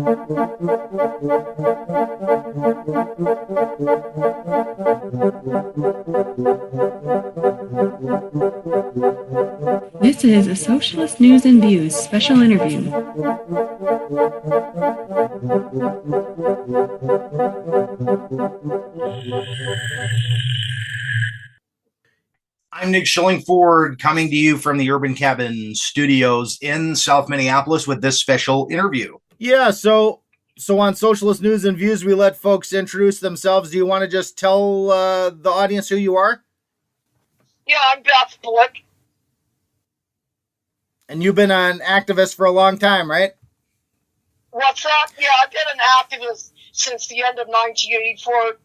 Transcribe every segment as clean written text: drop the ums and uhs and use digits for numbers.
This is a Socialist News and Views special interview. I'm Nick Schillingford, coming to you from the Urban Cabin Studios in South Minneapolis with this special interview. Yeah, so on Socialist News and Views, we let folks introduce themselves. Do you want to just tell the audience who you are? Yeah, I'm Beth Blick. And you've been an activist for a long time, right? What's that? Yeah, I've been an activist since the end of 1984.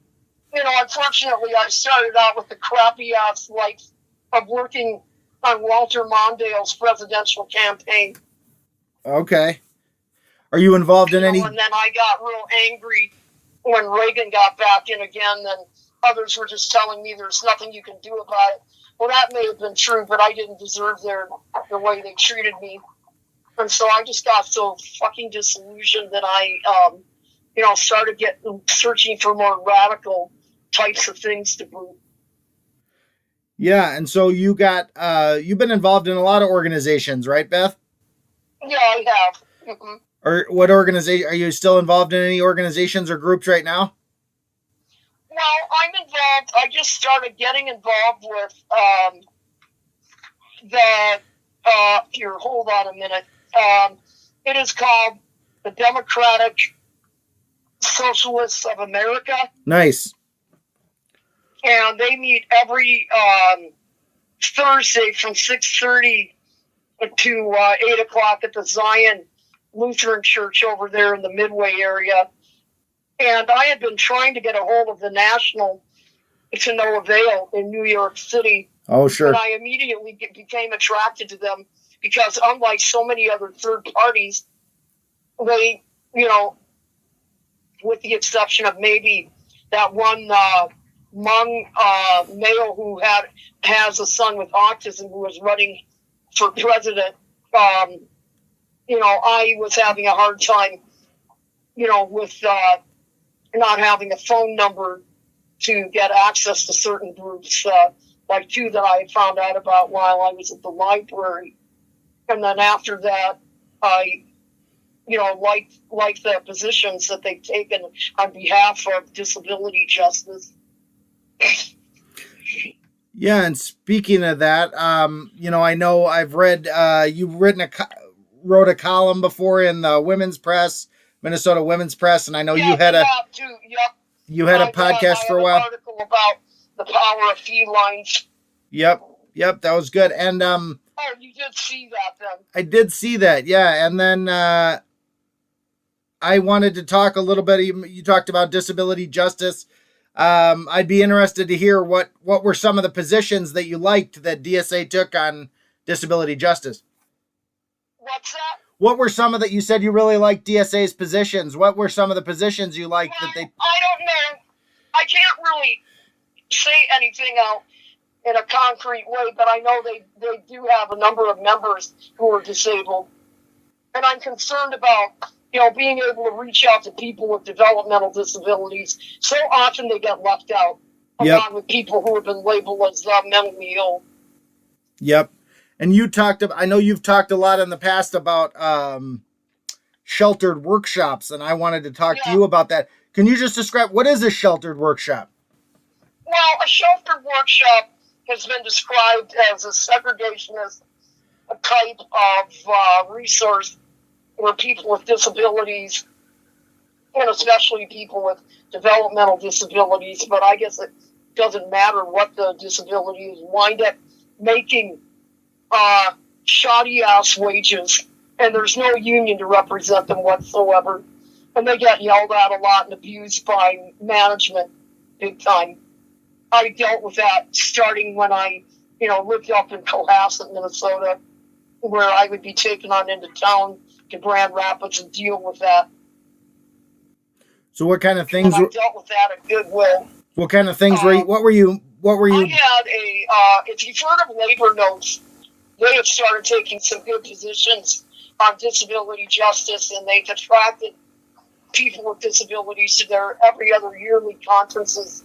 You know, unfortunately, I started out with the crappy-ass life of working on Walter Mondale's presidential campaign. Okay. Are you involved in any... And then I got real angry when Reagan got back in again, and others were just telling me there's nothing you can do about it. Well, that may have been true, but I didn't deserve the way they treated me. And so I just got so fucking disillusioned that I, started searching for more radical types of things to do. Yeah, and so you've been involved in a lot of organizations, right, Beth? Yeah, I have. Mm-hmm. Or what organization, are you still involved in any organizations or groups right now? Well, I'm involved. I just started getting involved with here, hold on a minute. It is called the Democratic Socialists of America. Nice. And they meet every Thursday from 6:30 to 8 o'clock at the Zion Lutheran Church over there in the Midway area. And I had been trying to get a hold of the National to no avail in New York City. Oh, sure. And I immediately became attracted to them because unlike so many other third parties, they, with the exception of maybe that one Hmong male who has a son with autism who was running for president, I was having a hard time, with not having a phone number to get access to certain groups, like two that I had found out about while I was at the library. And then after that, I, like the positions that they've taken on behalf of disability justice. Yeah, and speaking of that, I know I've read, you've wrote a column before in the Women's Press, Minnesota Women's Press, and I know you had a podcast for a while. An article about the power of felines. Yep, that was good. And oh, you did see that then? I did see that, yeah. And then I wanted to talk a little bit. You talked about disability justice. I'd be interested to hear what were some of the positions that you liked that DSA took on disability justice. What's that? What were some of that you said you really liked DSA's positions? What were some of the positions you liked that they... I don't know. I can't really say anything out in a concrete way, but I know they do have a number of members who are disabled. And I'm concerned about, being able to reach out to people with developmental disabilities. So often they get left out, along with people who have been labeled as mentally ill. Yep. And I know you've talked a lot in the past about sheltered workshops, and I wanted to talk to you about that. Can you just describe, what is a sheltered workshop? Well, a sheltered workshop has been described as a segregationist type of resource where people with disabilities, and especially people with developmental disabilities, but I guess it doesn't matter what the disability is, wind up making shoddy-ass wages, and there's no union to represent them whatsoever. And they get yelled at a lot and abused by management big time. I dealt with that starting when I, lived up in Cohasset, Minnesota, where I would be taken on into town to Grand Rapids and deal with that. So what kind of things... I dealt with that at Goodwill. What kind of things what were you... I had if you've heard of Labor Notes, they have started taking some good positions on disability justice, and they've attracted people with disabilities to their every other yearly conferences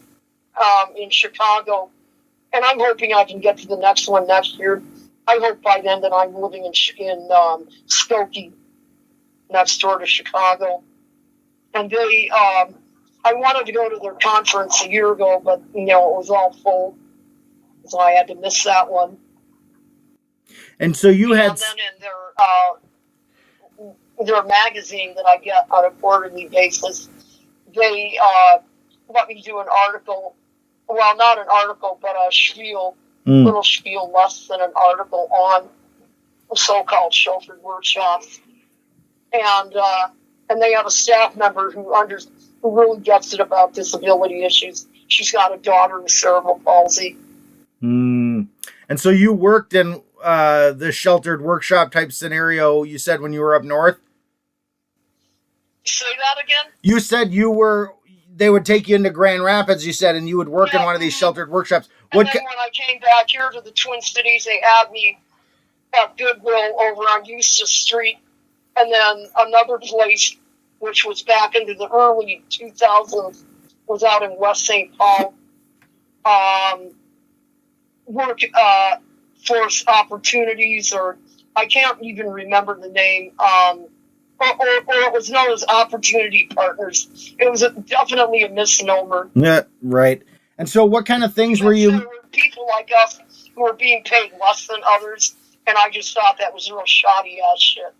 in Chicago. And I'm hoping I can get to the next one next year. I hope by then that I'm living in Skokie, next door to Chicago. And they, I wanted to go to their conference a year ago, but, it was all full. So I had to miss that one. And so you had... And then in their magazine that I get on a quarterly basis, they let me do an article. Well, not an article, but a spiel, little spiel, less than an article on so-called sheltered workshops. And they have a staff member who really gets it about disability issues. She's got a daughter with cerebral palsy. And so you worked in the sheltered workshop type scenario, you said, when you were up north? Say that again? You said they would take you into Grand Rapids, you said, and you would work in one of these sheltered workshops. And then when I came back here to the Twin Cities, they had me at Goodwill over on Eustis Street. And then another place, which was back into the early 2000s, was out in West St. Paul. Workforce Opportunities, or I can't even remember the name, or it was known as Opportunity Partners. It was definitely a misnomer. Yeah, right. And so what kind of things were you... There were people like us who were being paid less than others, and I just thought that was real shoddy ass shit.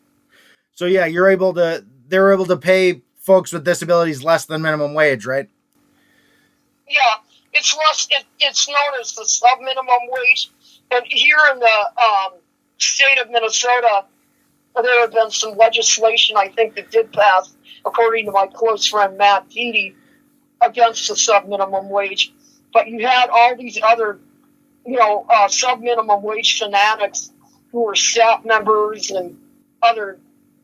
So yeah, they were able to pay folks with disabilities less than minimum wage, right? Yeah, it's less. It's known as the sub-minimum wage. And here in the state of Minnesota, there have been some legislation, I think, that did pass, according to my close friend Matt Keaty, against the sub-minimum wage. But you had all these other, sub-minimum wage fanatics who were staff members and other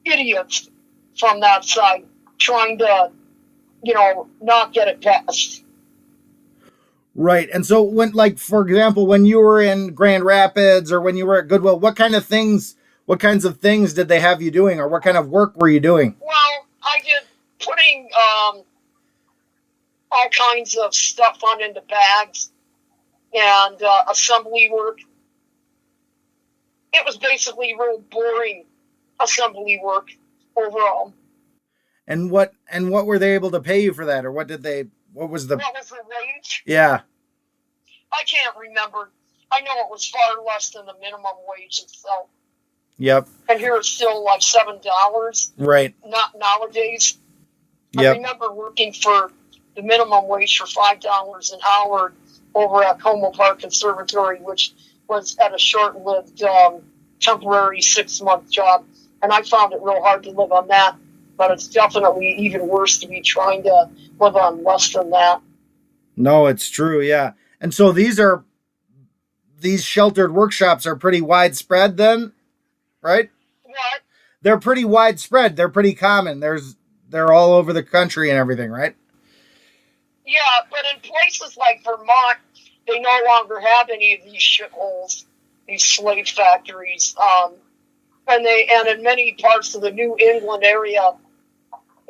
idiots from that side trying to, not get it passed. Right. And so for example, when you were in Grand Rapids or when you were at Goodwill, what kinds of things did they have you doing, or what kind of work were you doing? Well, I did putting all kinds of stuff on into bags and assembly work. It was basically real boring assembly work overall. And what were they able to pay you for that, or what was the wage? Yeah. I can't remember. I know it was far less than the minimum wage itself. Yep. And here it's still like $7. Right. Not nowadays. Yep. I remember working for the minimum wage for $5 an hour over at Como Park Conservatory, which was at a short-lived temporary 6-month job. And I found it real hard to live on that. But it's definitely even worse to be trying to live on less than that. No, it's true, yeah. And so these sheltered workshops are pretty widespread then, right? What? They're pretty widespread. They're pretty common. They're all over the country and everything, right? Yeah, but in places like Vermont, they no longer have any of these shitholes, these slave factories. And in many parts of the New England area,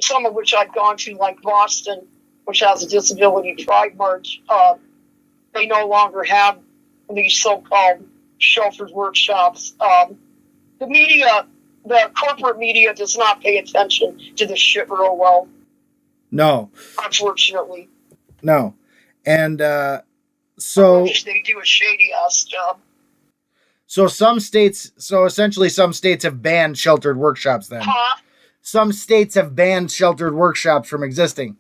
some of which I've gone to, like Boston, which has a disability pride march, they no longer have these so-called sheltered workshops. The corporate media does not pay attention to this shit real well. No. Unfortunately. No. And so... They do a shady-ass job. So essentially some states have banned sheltered workshops then. Huh? Some states have banned sheltered workshops from existing.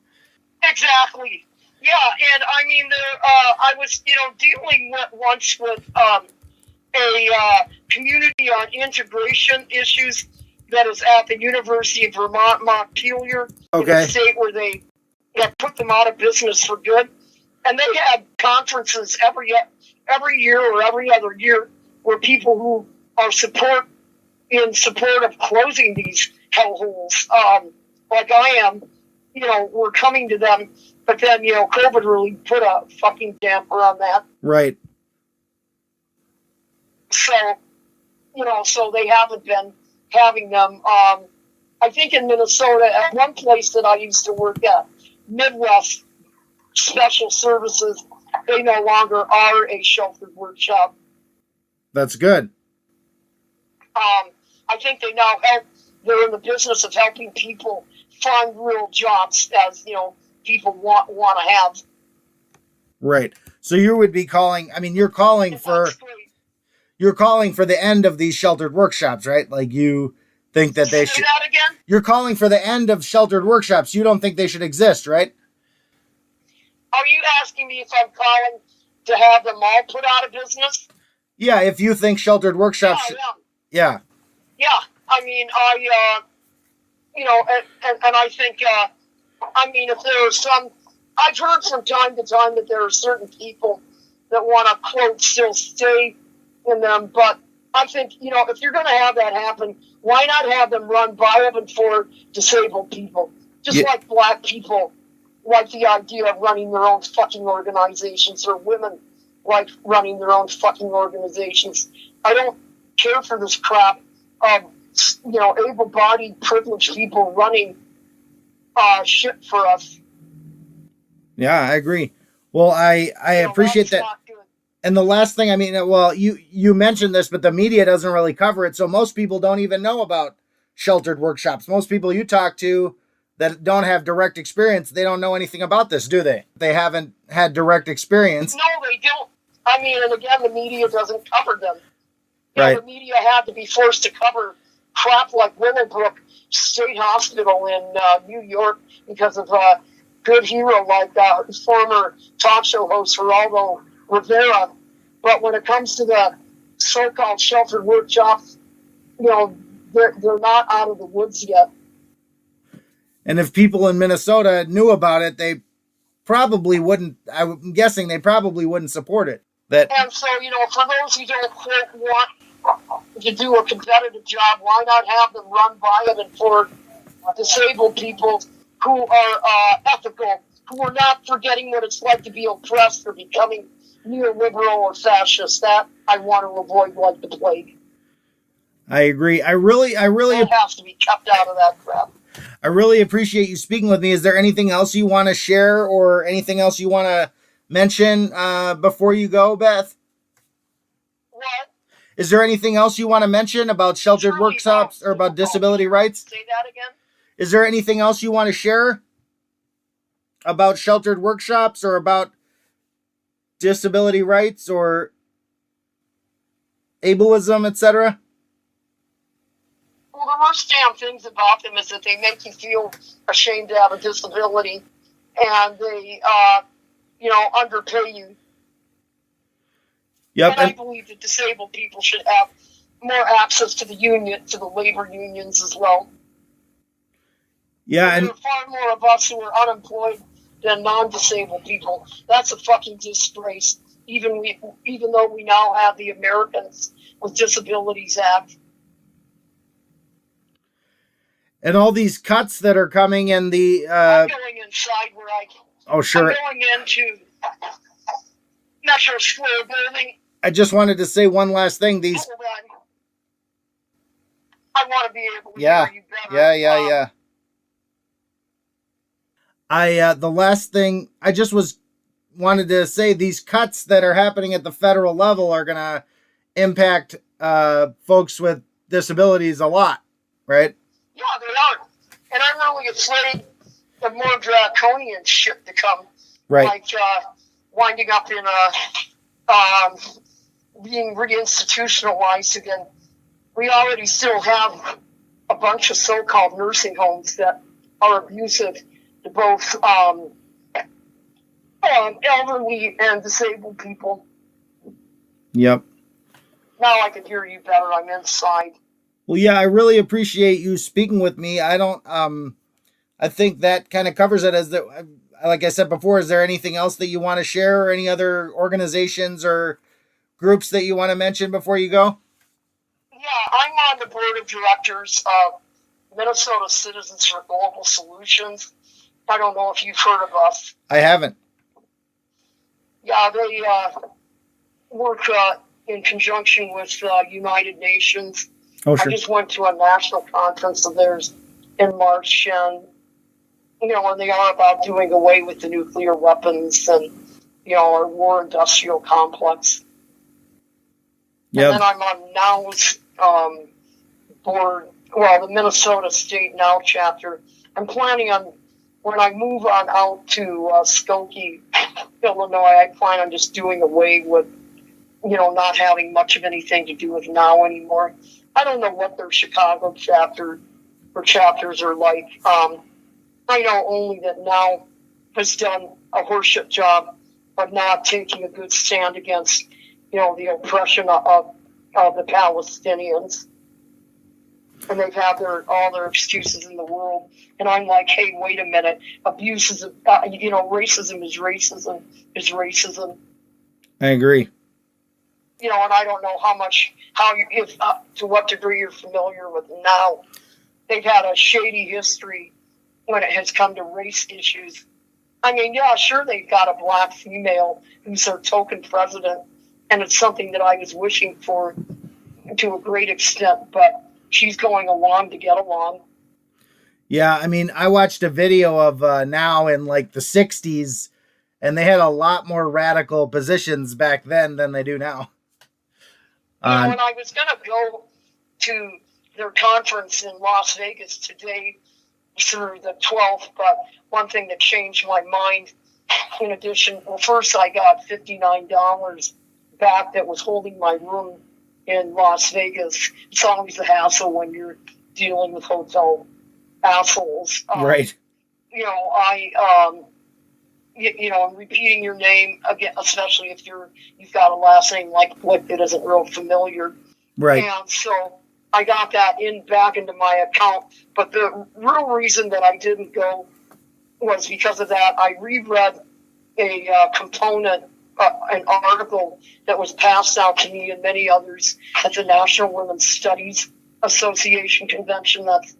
Exactly. Yeah, and I mean, I was, dealing once with a community on integration issues that is at the University of Vermont, Montpelier, in the state where they had put them out of business for good. And they had conferences every year or every other year where people who are in support of closing these hellholes, like I am, we're coming to them. But then, COVID really put a fucking damper on that. Right. So, so they haven't been having them. I I think in Minnesota, at one place that I used to work at, Midwest Special Services, they no longer are a sheltered workshop. That's good. I think they now they're in the business of helping people find real jobs, as people want to have. Right. So you would be calling, you're calling for the end of these sheltered workshops, right? Like you think that they should. Say that again? You're calling for the end of sheltered workshops. You don't think they should exist, right? Are you asking me if I'm calling to have them all put out of business? Yeah, if you think sheltered workshops. Yeah. Yeah. I think, if there are some, I've heard from time to time that there are certain people that want to, quote, still stay in them. But I think, if you're going to have that happen, why not have them run by and for disabled people? Just like black people like the idea of running their own fucking organizations, or women like running their own fucking organizations. I don't care for this crap of, able-bodied, privileged people running shit for us. Yeah, I agree. Well, I appreciate that. And the last thing, you mentioned this, but the media doesn't really cover it, so most people don't even know about sheltered workshops. Most people you talk to that don't have direct experience, they don't know anything about this, do they? They haven't had direct experience. No, they don't. And again, the media doesn't cover them. Right. The media had to be forced to cover crap like Willowbrook State Hospital in New York because of a good hero like former talk show host Geraldo Rivera. But when it comes to the so-called sheltered workshops, they're not out of the woods yet. And if people in Minnesota knew about it, they probably wouldn't. I'm guessing they probably wouldn't support it. And so, for those who don't quote want to do a competitive job, why not have them run by it and for disabled people who are ethical, who are not forgetting what it's like to be oppressed or becoming neoliberal or fascist? That I want to avoid like the plague. I agree. I really It has to be kept out of that crap. I really appreciate you speaking with me. Is there anything else you want to share or anything else you want to mention before you go, Beth? What? Is there anything else you want to mention about sheltered workshops or about disability rights? Say that again? Is there anything else you want to share about sheltered workshops or about disability rights or ableism, etc.? Well, the worst damn things about them is that they make you feel ashamed to have a disability, and they, underpay you. Yep. And I believe that disabled people should have more access to the labor unions as well. Yeah, there are far more of us who are unemployed than non-disabled people. That's a fucking disgrace. Even though we now have the Americans with Disabilities Act. And all these cuts that are coming in the... I'm going inside where I can. Oh, sure. I'm going into Metro Square building. I just wanted to say one last thing. Hold on. I want to be able to hear you better. Yeah. The last thing I just wanted to say, these cuts that are happening at the federal level are going to impact folks with disabilities a lot, right? Yeah, they are. And I'm really afraid of more draconian shit to come. Right. Like winding up in being reinstitutionalized again. We already still have a bunch of so-called nursing homes that are abusive to both elderly and disabled people. Yep. Now I can hear you better. I'm inside. Well, yeah, I really appreciate you speaking with me. I think that kind of covers it. Like I said before, is there anything else that you want to share or any other organizations or groups that you want to mention before you go? Yeah, I'm on the board of directors of Minnesota Citizens for Global Solutions. I don't know if you've heard of us. I haven't. Yeah, they work in conjunction with United Nations. Oh, sure. I just went to a national conference of theirs in March, and and they are about doing away with the nuclear weapons and our war industrial complex. Yep. And then I'm on NOW's board, the Minnesota State NOW chapter. I'm planning on, when I move on out to Skokie, Illinois, I plan on just doing away with, not having much of anything to do with NOW anymore. I don't know what their Chicago chapter or chapters are like. I know only that NOW has done a horseshit job of not taking a good stand against, the oppression of the Palestinians. And they've had all their excuses in the world. And I'm like, hey, wait a minute. Racism is racism is racism. I agree. And I don't know to what degree you're familiar with NOW. They've had a shady history when it has come to race issues. I mean, yeah, sure, they've got a black female who's their token president, and it's something that I was wishing for to a great extent, but she's going along to get along. Yeah, I mean, I watched a video of NOW in like the 60s, and they had a lot more radical positions back then than they do now. And I was going to go to their conference in Las Vegas today through the 12th, but one thing that changed my mind, in addition, first I got $59 back that was holding my room in Las Vegas. It's always a hassle when you're dealing with hotel assholes. Right. I'm repeating your name again, especially if you've got a last name like Blick that isn't real familiar. Right. And so I got that back into my account. But the real reason that I didn't go was because of that. I reread a component, an article that was passed out to me and many others at the National Women's Studies Association convention. That's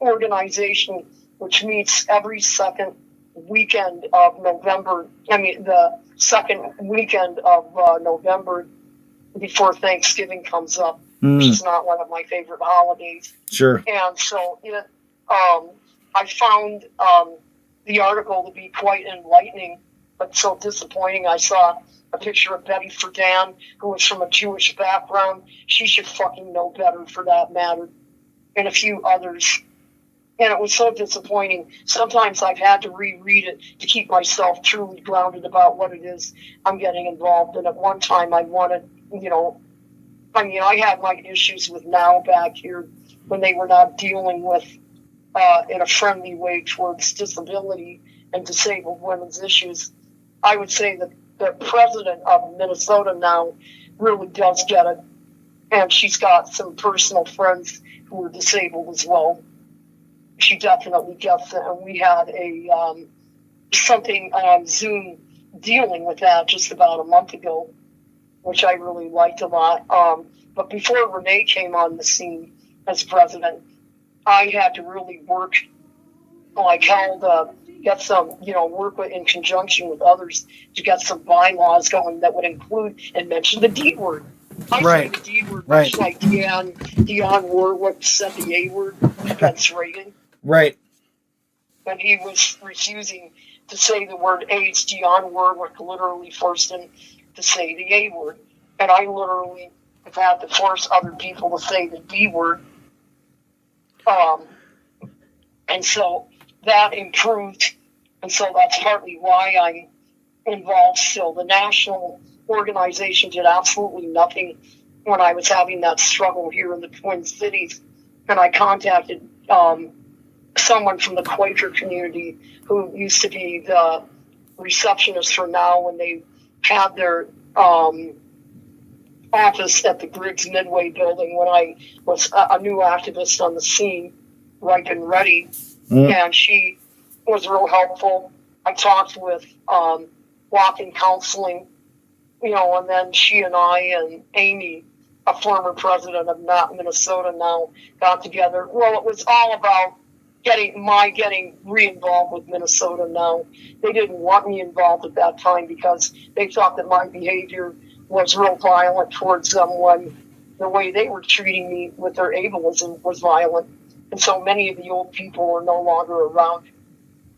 organization which meets every second weekend of November. The second weekend of November before Thanksgiving comes up, which is not one of my favorite holidays. Sure. And so I found the article to be quite enlightening, but so disappointing. I saw a picture of Betty Friedan, who was from a Jewish background. She should fucking know better, for that matter, and a few others. And it was so disappointing. Sometimes I've had to reread it to keep myself truly grounded about what it is I'm getting involved in. At one time, I wanted, I had my issues with NOW back here when they were not dealing with, in a friendly way, towards disability and disabled women's issues. I would say that the president of Minnesota now really does get it. And she's got some personal friends who are disabled as well. She definitely gets it. And we had something on Zoom dealing with that just about a month ago, which I really liked a lot. But before Renee came on the scene as president, I had to really work like hell to get some, work with, in conjunction with others, to get some bylaws going that would include and mention the D word. I say the D word, much like Dionne Warwick said the A word against Reagan. Right. When he was refusing to say the word AIDS, Dionne Warwick literally forced him to say the A word. And I literally have had to force other people to say the D word. And so that improved. And so that's partly why I'm involved still. The national organization did absolutely nothing when I was having that struggle here in the Twin Cities. And I contacted someone from the Quaker community who used to be the receptionist for NOW when they had their office at the Griggs Midway building when I was a new activist on the scene, ripe and ready. And she was real helpful. I talked with walk-in counseling, and then she and I and Amy, a former president of Minnesota now, got together. Well, it was all about getting re-involved with Minnesota now. They didn't want me involved at that time because they thought that my behavior was real violent towards them when the way they were treating me with their ableism was violent. And so many of the old people are no longer around,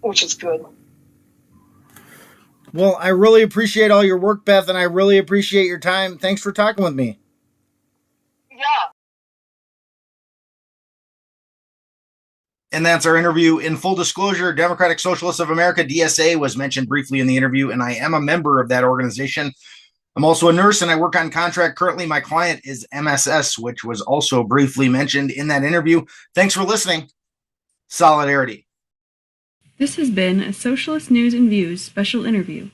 which is good. Well, I really appreciate all your work, Beth, and I really appreciate your time. Thanks for talking with me. Yeah. And that's our interview. In full disclosure, Democratic Socialists of America, DSA, was mentioned briefly in the interview, and I am a member of that organization. I'm also a nurse, and I work on contract. Currently, my client is MSS, which was also briefly mentioned in that interview. Thanks for listening. Solidarity. This has been a Socialist News and Views special interview.